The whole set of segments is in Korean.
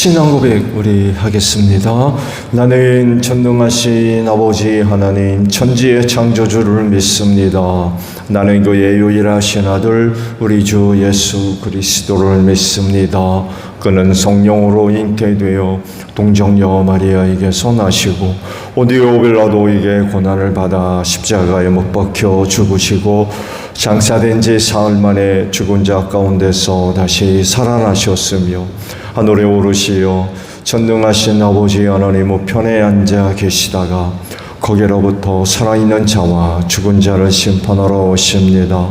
신앙 고백 우리 하겠습니다. 나는 전능하신 아버지 하나님 천지의 창조주를 믿습니다. 나는 그의 유일하신 아들 우리 주 예수 그리스도를 믿습니다. 그는 성령으로 잉태되어 동정녀 마리아에게서 나시고 본디오 빌라도에게 고난을 받아 십자가에 못 박혀 죽으시고 장사된 지 사흘 만에 죽은 자 가운데서 다시 살아나셨으며 하늘에 오르시어 전능하신 아버지 하나님 우편에 앉아 계시다가 거기로부터 살아있는 자와 죽은 자를 심판하러 오십니다.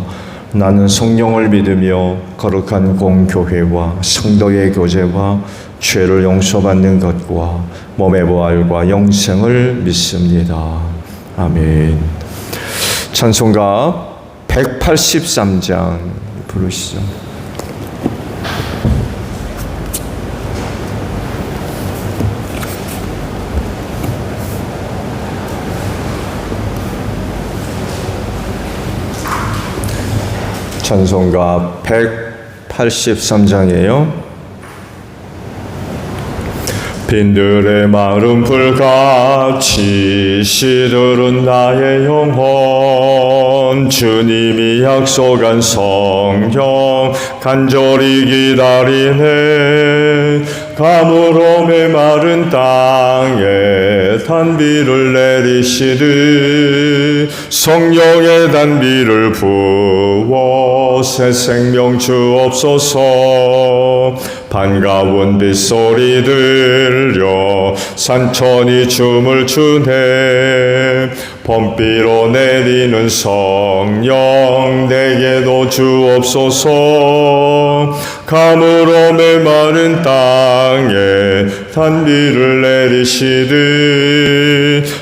나는 성령을 믿으며 거룩한 공교회와 성도의 교제와 죄를 용서받는 것과 몸의 부활과 영생을 믿습니다. 아멘. 찬송가 183장 부르시죠. 찬송가 183장이에요. 빈들의 마른 불같이 시들은 나의 영혼 주님이 약속한 성령 간절히 기다리네. 가물어 메마른 땅에 단비를 내리시듯 성령의 단비를 부어 새 생명 주옵소서. 반가운 빗소리 들려 산천이 춤을 추네. 범비로 내리는 성령 내게도 주옵소서. 가물어 메마른 땅에 단비를 내리시듯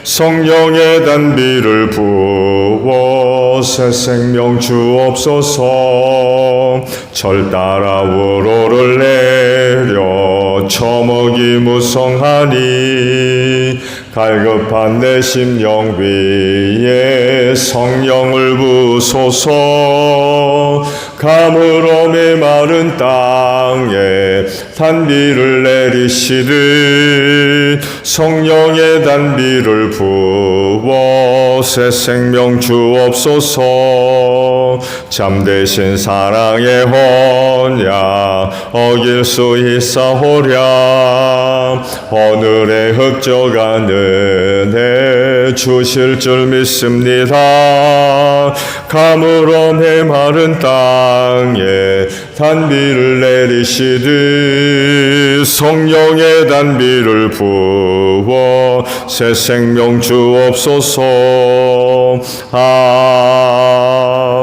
성령의 단비를 부어 새 생명 주옵소서. 절 따라 우로를 내려 처먹이 무성하니 갈급한 내 심령 위에 성령을 부소서. 가물어 메마른 땅에 단비를 내리시듯 성령의 단비를 부어 새 생명 주옵소서. 잠대신 사랑의 언약 어길 수 있사오랴. 오늘의 흡족한 은혜 주실 줄 믿습니다. 가물어 메마른 땅에 단비를 내리시듯 성령의 단비를 부어 새 생명 주옵소서.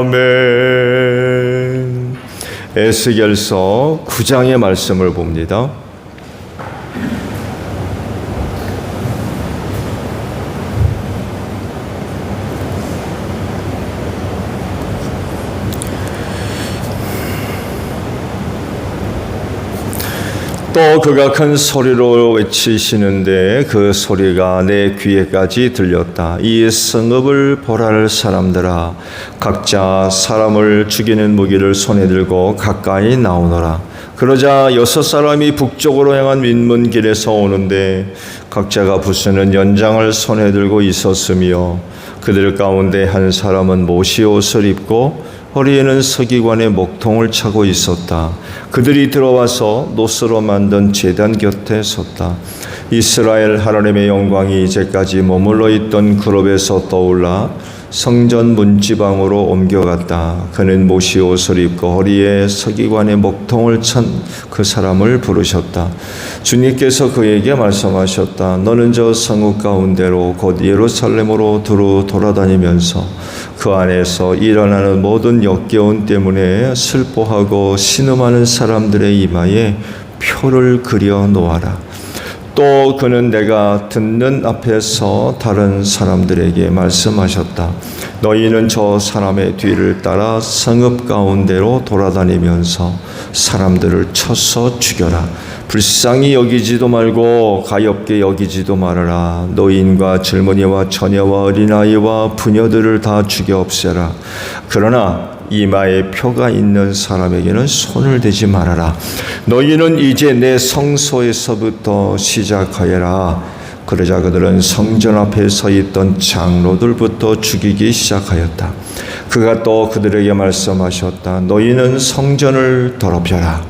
아멘. 에스겔서 9장의 말씀을 봅니다. 또 그가 큰 소리로 외치시는데 그 소리가 내 귀에까지 들렸다. 이 성읍을 보랄 사람들아 각자 사람을 죽이는 무기를 손에 들고 가까이 나오너라. 그러자 6 사람이 북쪽으로 향한 민문길에서 오는데 각자가 부수는 연장을 손에 들고 있었으며 그들 가운데 한 사람은 모시옷을 입고 허리에는 서기관의 목통을 차고 있었다. 그들이 들어와서 노스로 만든 제단 곁에 섰다. 이스라엘 하나님의 영광이 이제까지 머물러 있던 그룹에서 떠올라 성전 문지방으로 옮겨갔다. 그는 모시옷을 입고 허리에 서기관의 목통을 찬 그 사람을 부르셨다. 주님께서 그에게 말씀하셨다. 너는 저 성읍 가운데로 곧 예루살렘으로 두루 돌아다니면서 그 안에서 일어나는 모든 역겨움 때문에 슬퍼하고 신음하는 사람들의 이마에 표를 그려 놓아라. 또 그는 내가 듣는 앞에서 다른 사람들에게 말씀하셨다. 너희는 저 사람의 뒤를 따라 성읍 가운데로 돌아다니면서 사람들을 쳐서 죽여라. 불쌍히 여기지도 말고 가엾게 여기지도 말아라. 노인과 젊은이와 처녀와 어린아이와 부녀들을 다 죽여 없애라. 그러나 이마에 표가 있는 사람에게는 손을 대지 말아라. 너희는 이제 내 성소에서부터 시작하여라. 그러자 그들은 성전 앞에 서 있던 장로들부터 죽이기 시작하였다. 그가 또 그들에게 말씀하셨다. 너희는 성전을 더럽혀라.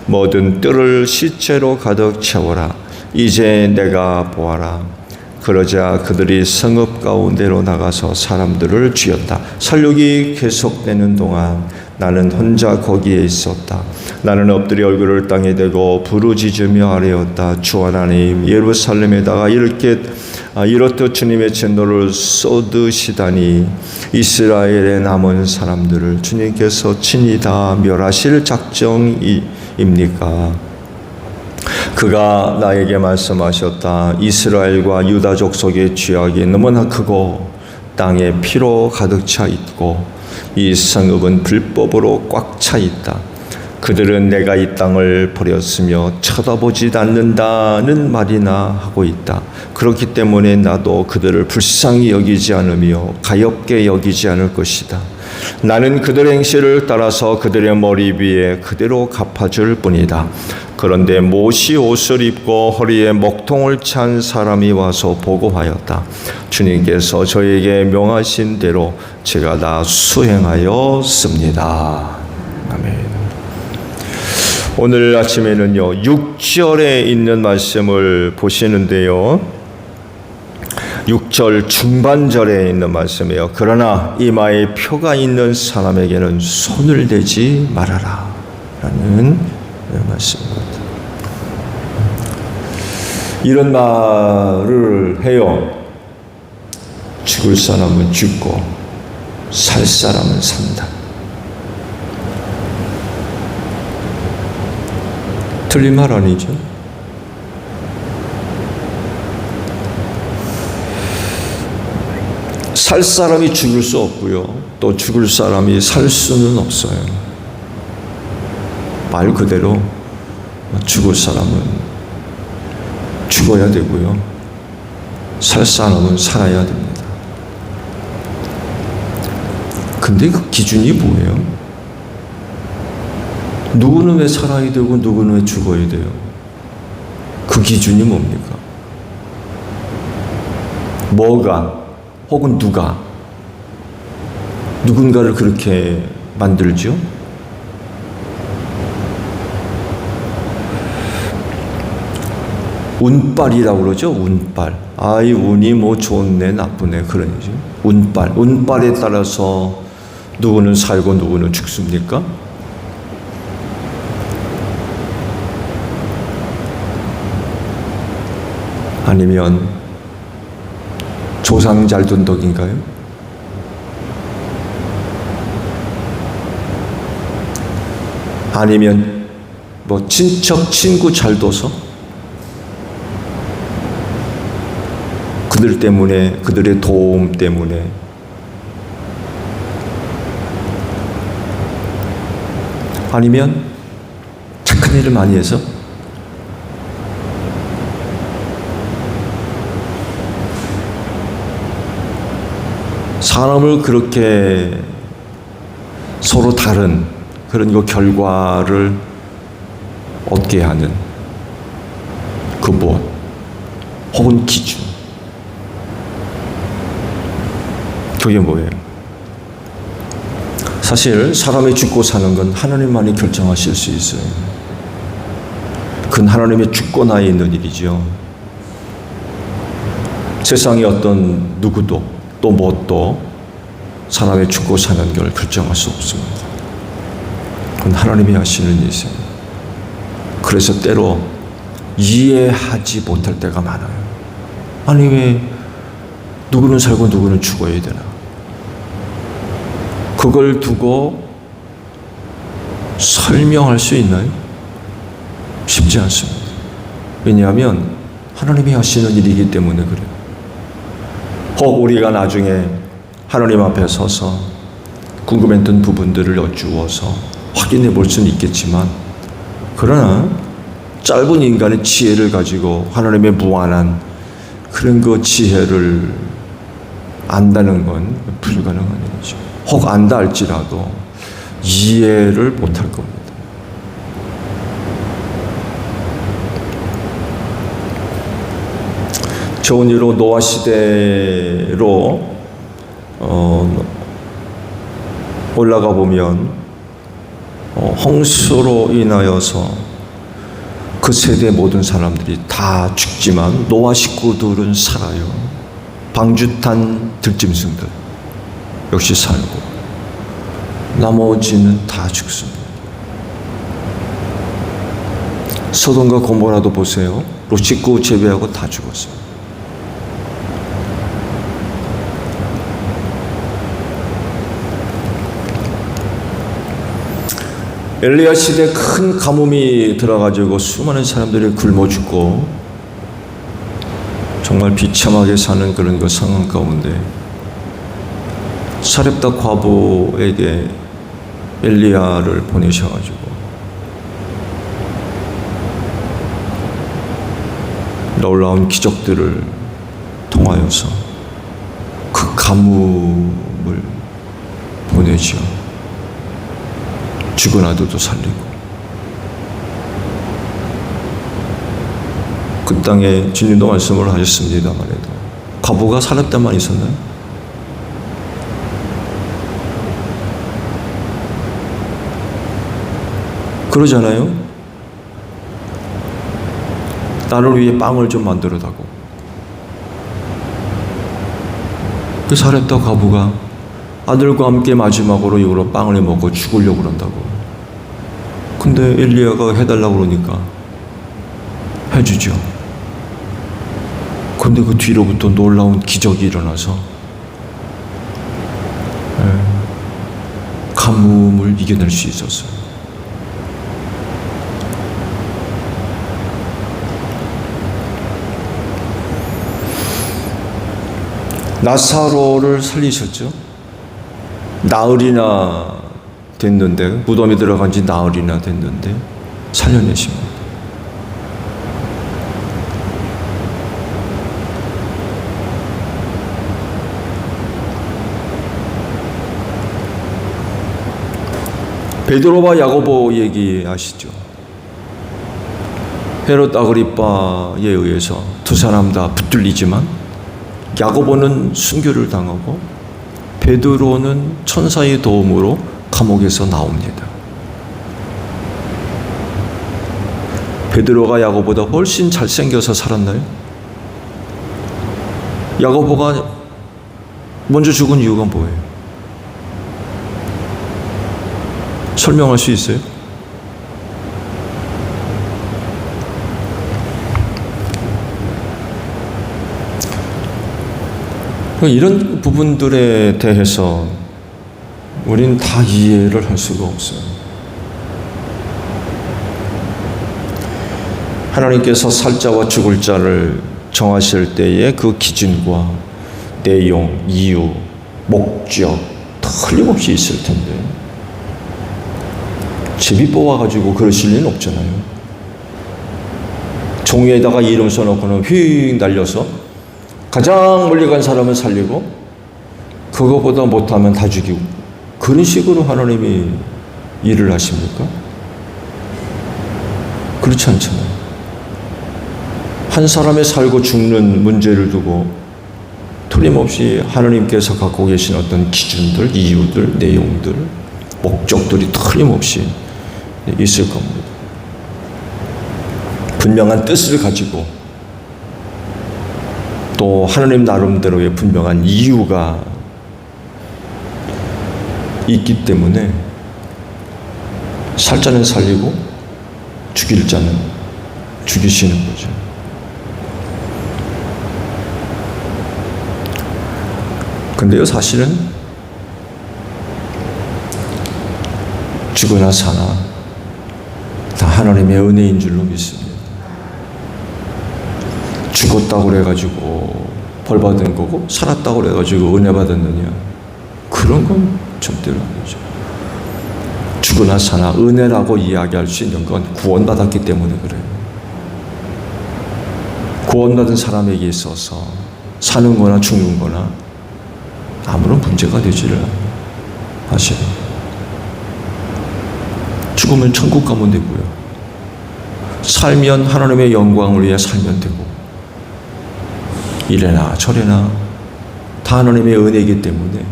모든 뜰을 시체로 가득 채워라. 이제 내가 보아라. 그러자 그들이 성읍 가운데로 나가서 사람들을 쥐었다. 살육이 계속되는 동안 나는 혼자 거기에 있었다. 나는 엎드려 얼굴을 땅에 대고 부르짖으며 아뢰었다. 주 하나님, 예루살렘에다가 이렇듯 주님의 진노를 쏟으시다니 이스라엘에 남은 사람들을 주님께서 친히 다 멸하실 작정입니까? 그가 나에게 말씀하셨다. 이스라엘과 유다족 속의 죄악이 너무나 크고 땅에 피로 가득 차 있고 이 성읍은 불법으로 꽉 차 있다. 그들은 내가 이 땅을 버렸으며 쳐다보지 않는다는 말이나 하고 있다. 그렇기 때문에 나도 그들을 불쌍히 여기지 않으며 가엾게 여기지 않을 것이다. 나는 그들의 행실을 따라서 그들의 머리 위에 그대로 갚아줄 뿐이다. 그런데 못이 옷을 입고 허리에 먹통을 찬 사람이 와서 보고하였다. 주님께서 저에게 명하신 대로 제가 다 수행하였습니다. 아멘. 오늘 아침에는요, 6절에 있는 말씀을 보시는데요. 6절 중반절에 있는 말씀이에요. 그러나 이마에 표가 있는 사람에게는 손을 대지 말아라 라는 말씀입니다. 이런 말을 해요. 죽을 사람은 죽고 살 사람은 산다. 틀린 말 아니죠? 살 사람이 죽을 수 없고요. 또 죽을 사람이 살 수는 없어요. 말 그대로 죽을 사람은 죽어야 되고요. 살 사람은 살아야 됩니다. 근데 그 기준이 뭐예요? 누구는 왜 살아야 되고 누구는 왜 죽어야 돼요? 그 기준이 뭡니까? 뭐가 혹은 누가 누군가를 그렇게 만들죠? 운빨이라고 그러죠. 운빨. 이 운이 뭐 좋네 나쁘네 그런 얘기죠. 운빨. 운빨에 따라서 누구는 살고 누구는 죽습니까? 아니면 조상 잘 둔 덕인가요? 아니면 뭐 친척 친구 잘 둬서 그들 때문에 그들의 도움 때문에 아니면 착한 일을 많이 해서 사람을 그렇게 서로 다른 그런 그 결과를 얻게 하는 근본 혹은 기준 그게 뭐예요? 사실 사람이 죽고 사는 건 하나님만이 결정하실 수 있어요. 그건 하나님의 주권하에 있는 일이죠. 세상의 어떤 누구도 또 뭣도 사람의 죽고 사는 걸 결정할 수 없습니다. 그건 하나님이 하시는 일이세요. 그래서 때로 이해하지 못할 때가 많아요. 아니 왜 누구는 살고 누구는 죽어야 되나? 그걸 두고 설명할 수 있나요? 쉽지 않습니다. 왜냐하면 하나님이 하시는 일이기 때문에 그래요. 혹 우리가 나중에 하나님 앞에 서서 궁금했던 부분들을 여쭈어서 확인해 볼 수는 있겠지만 그러나 짧은 인간의 지혜를 가지고 하나님의 무한한 그런 그 지혜를 안다는 건 불가능한 일이죠. 혹 안다 할지라도 이해를 못할 겁니다. 좋은 이로 노아 시대로 올라가 보면 홍수로 인하여서 그 세대 모든 사람들이 다 죽지만 노아 식구들은 살아요. 방주탄 들짐승들 역시 살고 나머지는 다 죽습니다. 소돔과 고모라도 보세요. 롯 식구 제외하고 다 죽었어요. 엘리야 시대에 큰 가뭄이 들어가지고 수많은 사람들이 굶어 죽고 정말 비참하게 사는 그런 그 상황 가운데 사렙다 과부에게 엘리야를 보내셔가지고 놀라운 기적들을 통하여서 그 가뭄을 보내죠. 죽은 아들도 살리고 그 땅에 주님도 말씀을 하셨습니다만 해도 과부가 살았다만 있었나요? 그러잖아요. 나를 위해 빵을 좀 만들어 다고. 그 사렙다 과부가 아들과 함께 마지막으로 이걸로 빵을 먹고 죽으려고 그런다고. 근데 엘리야가 해달라고 그러니까 해주죠. 근데 그 뒤로부터 놀라운 기적이 일어나서 가뭄을 이겨낼 수 있었어요. 나사로를 살리셨죠. 나흘이나 됐는데, 무덤에 들어간 지 나흘이나 됐는데 살려내십니다. 베드로와 야고보 얘기하시죠. 헤롯 아그리빠에 의해서 두 사람 다 붙들리지만 야고보는 순교를 당하고 베드로는 천사의 도움으로 감옥에서 나옵니다. 베드로가 야고보다 훨씬 잘생겨서 살았나요? 야고보가 먼저 죽은 이유가 뭐예요? 설명할 수 있어요? 이런 부분들에 대해서 우린 다 이해를 할 수가 없어요. 하나님께서 살 자와 죽을 자를 정하실 때의 그 기준과 내용, 이유, 목적 틀림없이 있을 텐데 제비 뽑아가지고 그러실 리는 없잖아요. 종이에다가 이름 써놓고는 휙 날려서 가장 멀리 간 사람을 살리고 그거보다 못하면 다 죽이고 그런 식으로 하나님이 일을 하십니까? 그렇지 않잖아요. 한 사람의 살고 죽는 문제를 두고 틀림없이 하나님께서 갖고 계신 어떤 기준들, 이유들, 내용들, 목적들이 틀림없이 있을 겁니다. 분명한 뜻을 가지고 또 하나님 나름대로의 분명한 이유가 있기 때문에 살 자는 살리고 죽일 자는 죽이시는 거죠. 근데요, 사실은 죽으나 사나 다 하나님의 은혜인 줄로 믿습니다. 죽었다고 그래가지고 벌 받은 거고 살았다고 그래가지고 은혜 받았느냐, 그런 건 절대로 아니죠. 죽으나 사나 은혜라고 이야기할 수 있는 건 구원받았기 때문에 그래요. 구원받은 사람에게 있어서 사는 거나 죽는 거나 아무런 문제가 되지를 않아요. 죽으면 천국 가면 되고요. 살면 하나님의 영광을 위해 살면 되고, 이래나 저래나 다 하나님의 은혜이기 때문에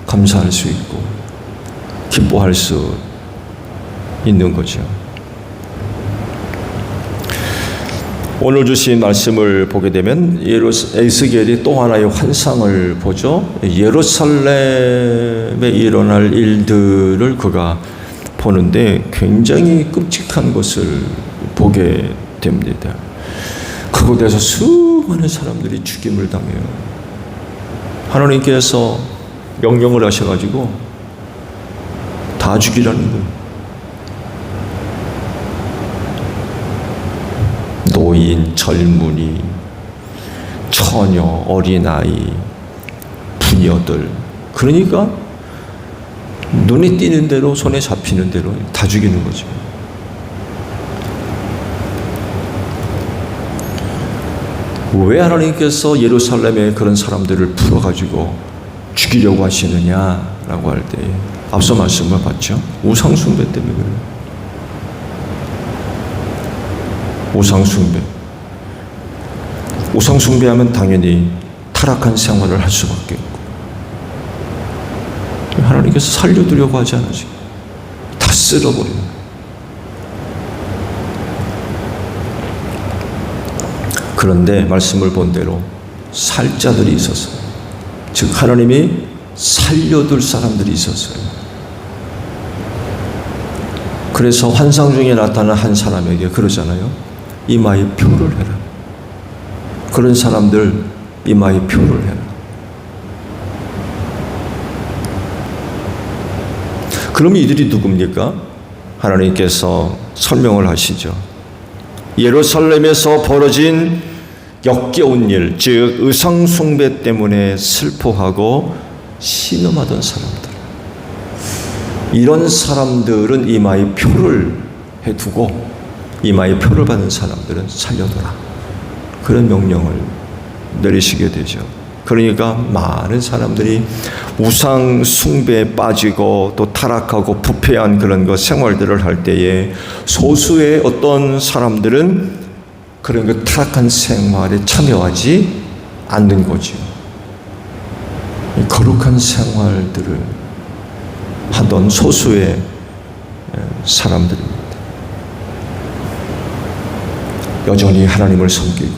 감사할 수 있고 기뻐할 수 있는 거죠. 오늘 주신 말씀을 보게 되면 에스겔이 또 하나의 환상을 보죠. 예루살렘에 일어날 일들을 그가 보는데 굉장히 끔찍한 것을 보게 됩니다. 그곳에서 수많은 사람들이 죽임을 당해요. 하나님께서 명령을 하셔가지고 다 죽이라는 거예요. 노인, 젊은이, 처녀, 어린아이, 부녀들. 그러니까 눈에 띄는 대로, 손에 잡히는 대로 다 죽이는 거죠. 왜 하나님께서 예루살렘에 그런 사람들을 풀어가지고 죽이려고 하시느냐라고 할 때 앞서 말씀을 봤죠. 우상숭배 때문에 그래요. 우상숭배하면 당연히 타락한 생활을 할 수밖에 없고, 하나님께서 살려두려고 하지 않으시고 다 쓸어버리는 거예요. 그런데 말씀을 본 대로 살자들이 있었어요. 즉 하나님이 살려둘 사람들이 있었어요. 그래서 환상 중에 나타난 한 사람에게 그러잖아요. 이마에 표를 해라. 그런 사람들 이마에 표를 해라. 그럼 이들이 누굽니까? 하나님께서 설명을 하시죠. 예루살렘에서 벌어진 역겨운 일, 즉 의상 숭배 때문에 슬퍼하고 신음하던 사람들. 이런 사람들은 이마에 표를 해두고 이마에 표를 받은 사람들은 살려둬라. 그런 명령을 내리시게 되죠. 그러니까 많은 사람들이 우상 숭배에 빠지고 또 타락하고 부패한 그런 것 생활들을 할 때에 소수의 어떤 사람들은 그런 그 타락한 생활에 참여하지 않는 거죠. 거룩한 생활들을 하던 소수의 사람들입니다. 여전히 하나님을 섬기고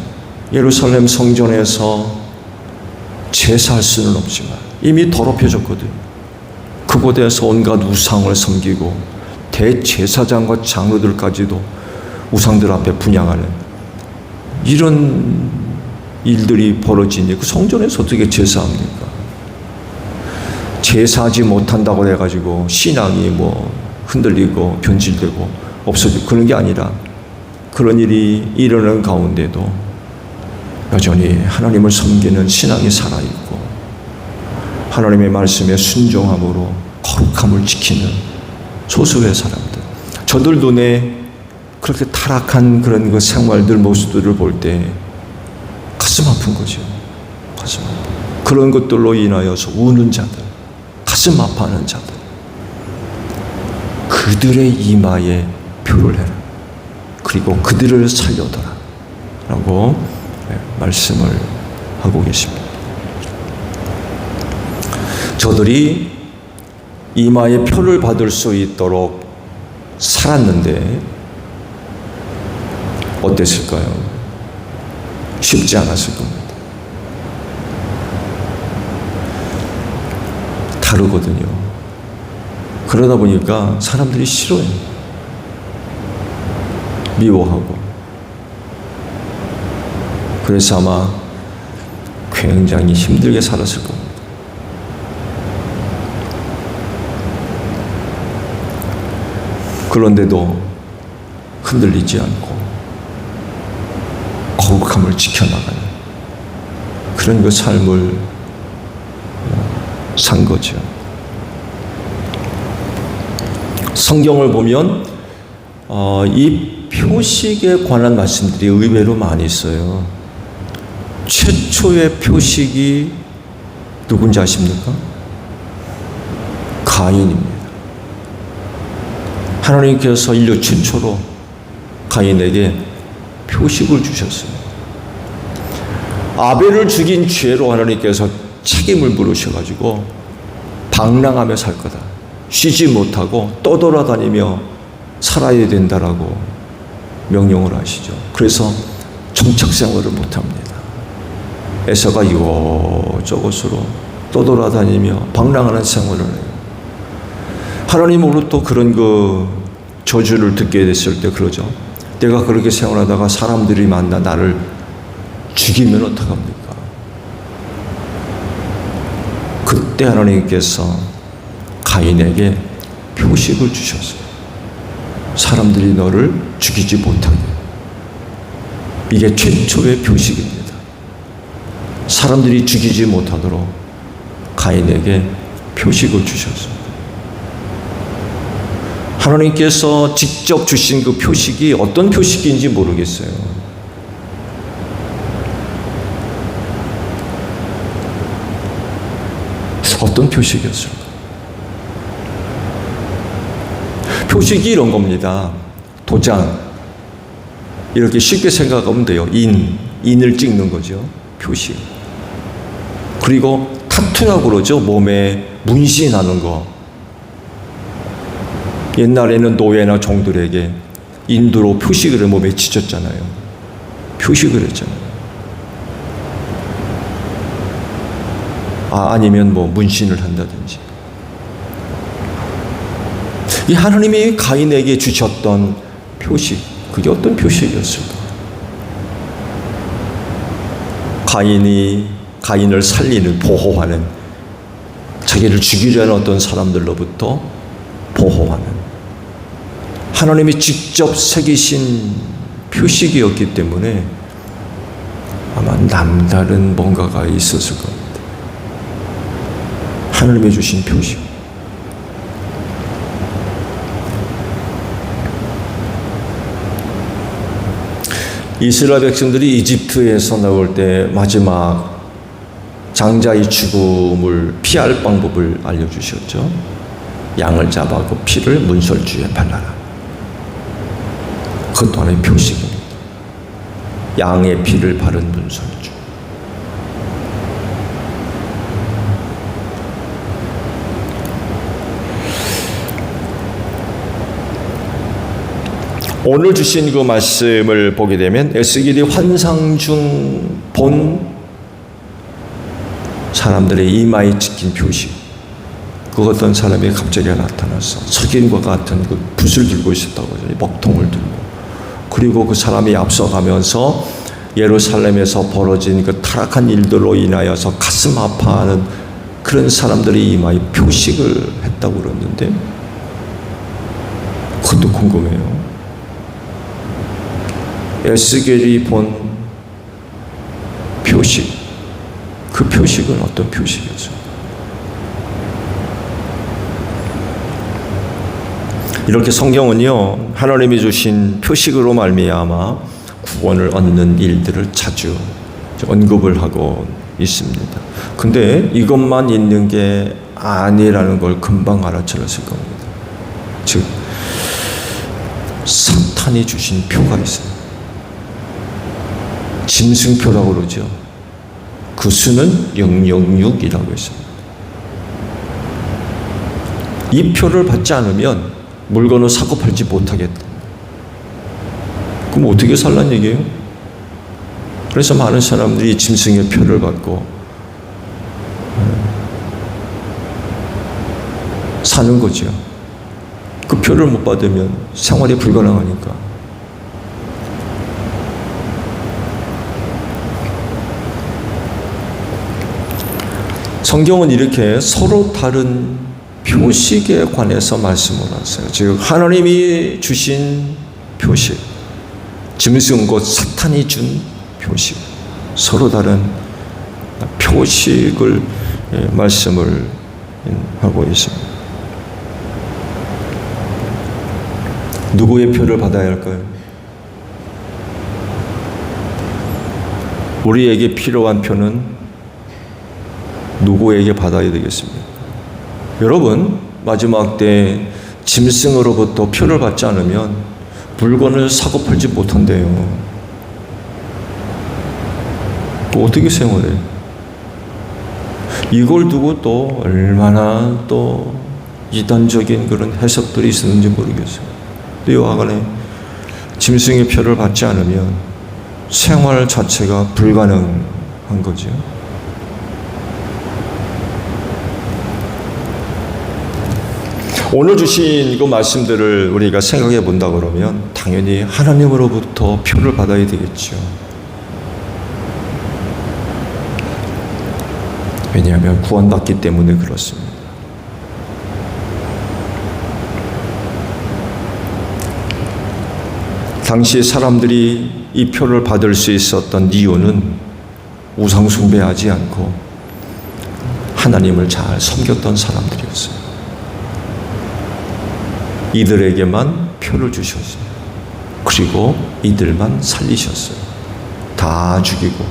예루살렘 성전에서 제사할 수는 없지만 이미 더럽혀졌거든요. 그곳에서 온갖 우상을 섬기고 대제사장과 장로들까지도 우상들 앞에 분향하는 이런 일들이 벌어지니 그 성전에서 어떻게 제사합니까? 제사하지 못한다고 해가지고 신앙이 뭐 흔들리고 변질되고 없어지고 그런 게 아니라 그런 일이 일어나는 가운데도 여전히 하나님을 섬기는 신앙이 살아있고 하나님의 말씀에 순종함으로 거룩함을 지키는 소수의 사람들, 저들 눈에 그렇게 타락한 그런 그 생활들 모습들을 볼 때 가슴 아픈 거죠. 가슴 아픈. 그런 것들로 인하여서 우는 자들, 가슴 아파하는 자들, 그들의 이마에 표를 해라. 그리고 그들을 살려둬라. 라고 말씀을 하고 계십니다. 저들이 이마에 표를 받을 수 있도록 살았는데 어땠을까요? 쉽지 않았을 겁니다. 다르거든요. 그러다 보니까 사람들이 싫어해요. 미워하고. 그래서 아마 굉장히 힘들게 살았을 겁니다. 그런데도 흔들리지 않고 거룩함을 지켜나가는 그런 그 삶을 산 거죠. 성경을 보면 이 표식에 관한 말씀들이 의외로 많이 있어요. 최초의 표식이 누군지 아십니까? 가인입니다. 하나님께서 인류 최초로 가인에게 표식을 주셨어요. 아벨을 죽인 죄로 하나님께서 책임을 물으셔가지고 방랑하며 살 거다. 쉬지 못하고 떠돌아다니며 살아야 된다라고 명령을 하시죠. 그래서 정착 생활을 못합니다. 에서가 이곳저곳으로 떠돌아다니며 방랑하는 생활을 해요. 하나님으로부터 그런 저주를 듣게 됐을 때 그러죠. 내가 그렇게 생활하다가 사람들이 만나 나를 죽이면 어떡합니까? 그때 하나님께서 가인에게 표식을 주셨어요. 사람들이 너를 죽이지 못하게. 이게 최초의 표식입니다. 사람들이 죽이지 못하도록 가인에게 표식을 주셨어요. 하나님께서 직접 주신 그 표식이 어떤 표식인지 모르겠어요. 어떤 표식이었을까? 표식이 이런 겁니다. 도장. 이렇게 쉽게 생각하면 돼요. 인을 찍는 거죠. 표식. 그리고 타투라고 그러죠. 몸에 문신하는 거. 옛날에는 노예나 종들에게 인두로 표식을 몸에 지쳤잖아요. 표식을 했잖아요. 아니면 문신을 한다든지. 이 하나님이 가인에게 주셨던 표식, 그게 어떤 표식이었을까? 가인을 살리는, 보호하는, 자기를 죽이려는 어떤 사람들로부터 보호하는 하나님이 직접 새기신 표식이었기 때문에 아마 남다른 뭔가가 있었을 겁니다. 하나님이 주신 표식. 이스라엘 백성들이 이집트에서 나올 때 마지막 장자의 죽음을 피할 방법을 알려주셨죠. 양을 잡아 그 피를 문설주에 발라라. 그것도 하나의 표식입니다. 양의 피를 바른 문설주. 오늘 주신 그 말씀을 보게 되면 에스겔이 환상 중 본 사람들의 이마에 찍힌 표식. 그 어떤 사람이 갑자기 나타나서 석인과 같은 그 붓을 들고 있었다고 하죠. 먹통을 들고. 그리고 그 사람이 앞서가면서 예루살렘에서 벌어진 그 타락한 일들로 인하여서 가슴 아파하는 그런 사람들의 이마에 표식을 했다고 그러는데 그것도 궁금해요. 에스겔이 본 표식, 그 표식은 어떤 표식이었어요? 이렇게 성경은요, 하나님이 주신 표식으로 말미암아 구원을 얻는 일들을 자주 언급을 하고 있습니다. 근데 이것만 있는 게 아니라는 걸 금방 알아차렸을 겁니다. 즉, 사탄이 주신 표가 있어요. 짐승표라고 그러죠. 그 수는 006이라고 했습니다. 이 표를 받지 않으면 물건을 사고 팔지 못하겠다. 그럼 어떻게 살란 얘기예요? 그래서 많은 사람들이 짐승의 표를 받고 사는 거죠. 그 표를 못 받으면 생활이 불가능하니까. 성경은 이렇게 서로 다른 표식에 관해서 말씀을 하세요. 즉 하나님이 주신 표식, 짐승 곧 사탄이 준 표식, 서로 다른 표식을 말씀을 하고 있습니다. 누구의 표를 받아야 할까요? 우리에게 필요한 표는 누구에게 받아야 되겠습니까? 여러분, 마지막 때 짐승으로부터 표를 받지 않으면 물건을 사고 팔지 못한대요. 어떻게 생활해? 이걸 두고 또 얼마나 또 이단적인 그런 해석들이 있었는지 모르겠어요. 이와 간에 짐승의 표를 받지 않으면 생활 자체가 불가능한 거죠. 오늘 주신 그 말씀들을 우리가 생각해 본다 그러면 당연히 하나님으로부터 표를 받아야 되겠죠. 왜냐하면 구원받기 때문에 그렇습니다. 당시 사람들이 이 표를 받을 수 있었던 이유는 우상 숭배하지 않고 하나님을 잘 섬겼던 사람들이었어요. 이들에게만 표를 주셨어요. 그리고 이들만 살리셨어요. 다 죽이고.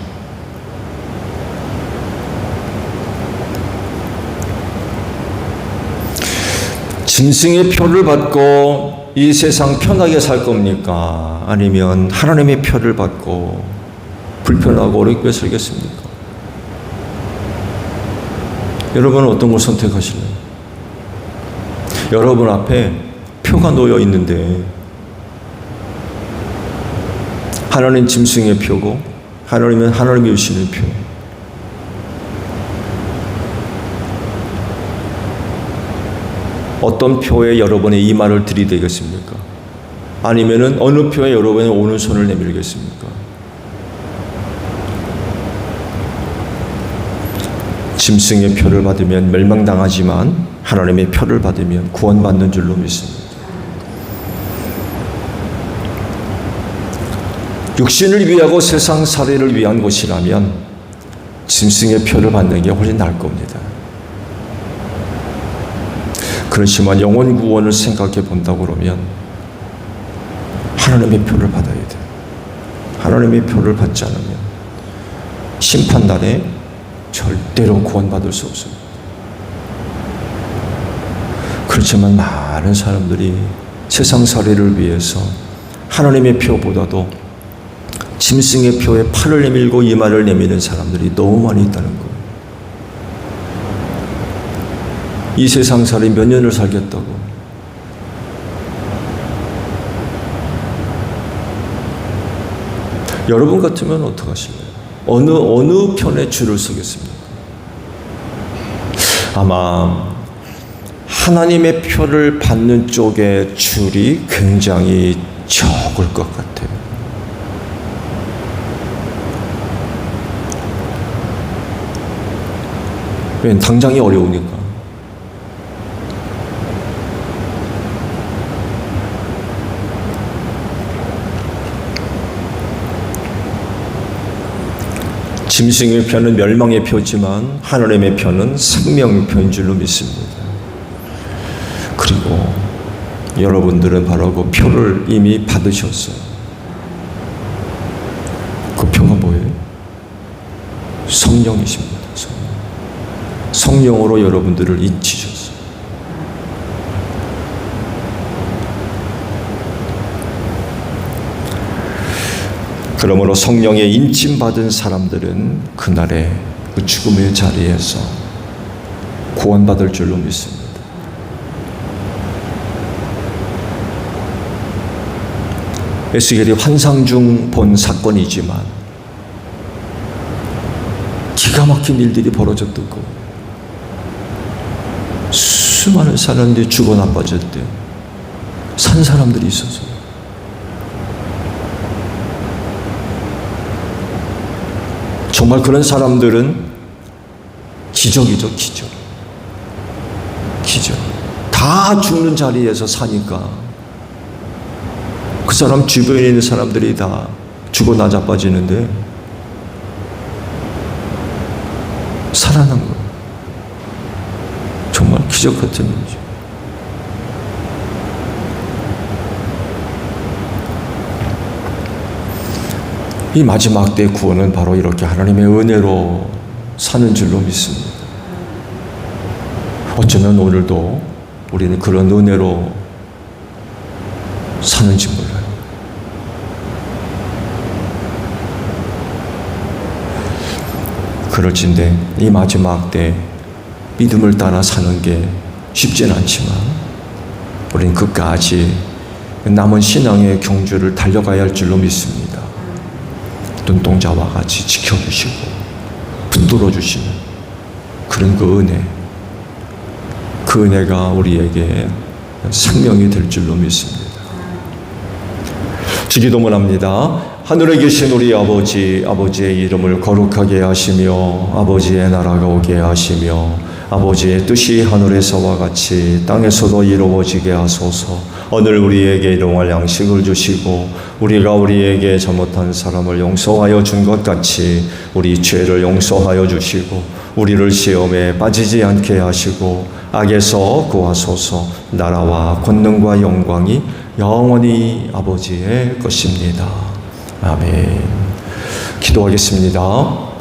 짐승의 표를 받고 이 세상 편하게 살 겁니까? 아니면 하나님의 표를 받고 불편하고 어렵게 살겠습니까? 여러분은 어떤 걸 선택하실래요? 여러분 앞에 표가 놓여 있는데 하나님 짐승의 표고 하나님은 하나님이 주시는 표. 어떤 표에 여러분의 이 말을 들이대겠습니까? 아니면은 어느 표에 여러분의 오른손을 내밀겠습니까? 짐승의 표를 받으면 멸망당하지만 하나님의 표를 받으면 구원받는 줄로 믿습니다. 육신을 위하고 세상 살이를 위한 것이라면 짐승의 표를 받는 게 훨씬 나을 겁니다. 그렇지만 영혼 구원을 생각해 본다고 그러면 하나님의 표를 받아야 돼요. 하나님의 표를 받지 않으면 심판날에 절대로 구원받을 수 없습니다. 그렇지만 많은 사람들이 세상살이를 위해서 하나님의 표보다도 짐승의 표에 팔을 내밀고 이마를 내미는 사람들이 너무 많이 있다는 거예요. 이 세상살이 몇 년을 살겠다고. 여러분 같으면 어떡하실래요? 어느 편에 줄을 서겠습니까? 아마 하나님의 표를 받는 쪽의 줄이 굉장히 적을 것 같아요. 왜? 당장이 어려우니까. 짐승의 표는 멸망의 표지만 하나님의 표는 생명의 표인 줄로 믿습니다. 그리고 여러분들은 바로 그 표를 이미 받으셨어요. 그 표가 뭐예요? 성령이십니다. 성령으로 여러분들을 인치셨어요. 그러므로 성령에 인침받은 사람들은 그날의 그 죽음의 자리에서 구원받을 줄로 믿습니다. 에스겔이 환상 중 본 사건이지만 기가 막힌 일들이 벌어졌던 거. 수많은 사람들이 죽어 나빠졌대. 산 사람들이 있어서. 정말 그런 사람들은 기적이죠, 기적. 기적. 다 죽는 자리에서 사니까 그 사람 주변에 있는 사람들이 다 죽어 나자빠지는데 살아난 거예요. 정말 기적 같은 일이죠. 이 마지막 때 구원은 바로 이렇게 하나님의 은혜로 사는 줄로 믿습니다. 어쩌면 오늘도 우리는 그런 은혜로 사는지 몰라요. 그럴진데 이 마지막 때 믿음을 따라 사는 게 쉽진 않지만 우린 끝까지 남은 신앙의 경주를 달려가야 할 줄로 믿습니다. 눈동자와 같이 지켜주시고 붙들어 주시는 그런 그 은혜가 우리에게 생명이 될 줄로 믿습니다. 주기도문 합니다. 하늘에 계신 우리 아버지, 아버지의 이름을 거룩하게 하시며 아버지의 나라가 오게 하시며 아버지의 뜻이 하늘에서와 같이 땅에서도 이루어지게 하소서. 오늘 우리에게 일용할 양식을 주시고 우리가 우리에게 잘못한 사람을 용서하여 준 것 같이 우리 죄를 용서하여 주시고 우리를 시험에 빠지지 않게 하시고 악에서 구하소서. 나라와 권능과 영광이 영원히 아버지의 것입니다. 아멘. 기도하겠습니다.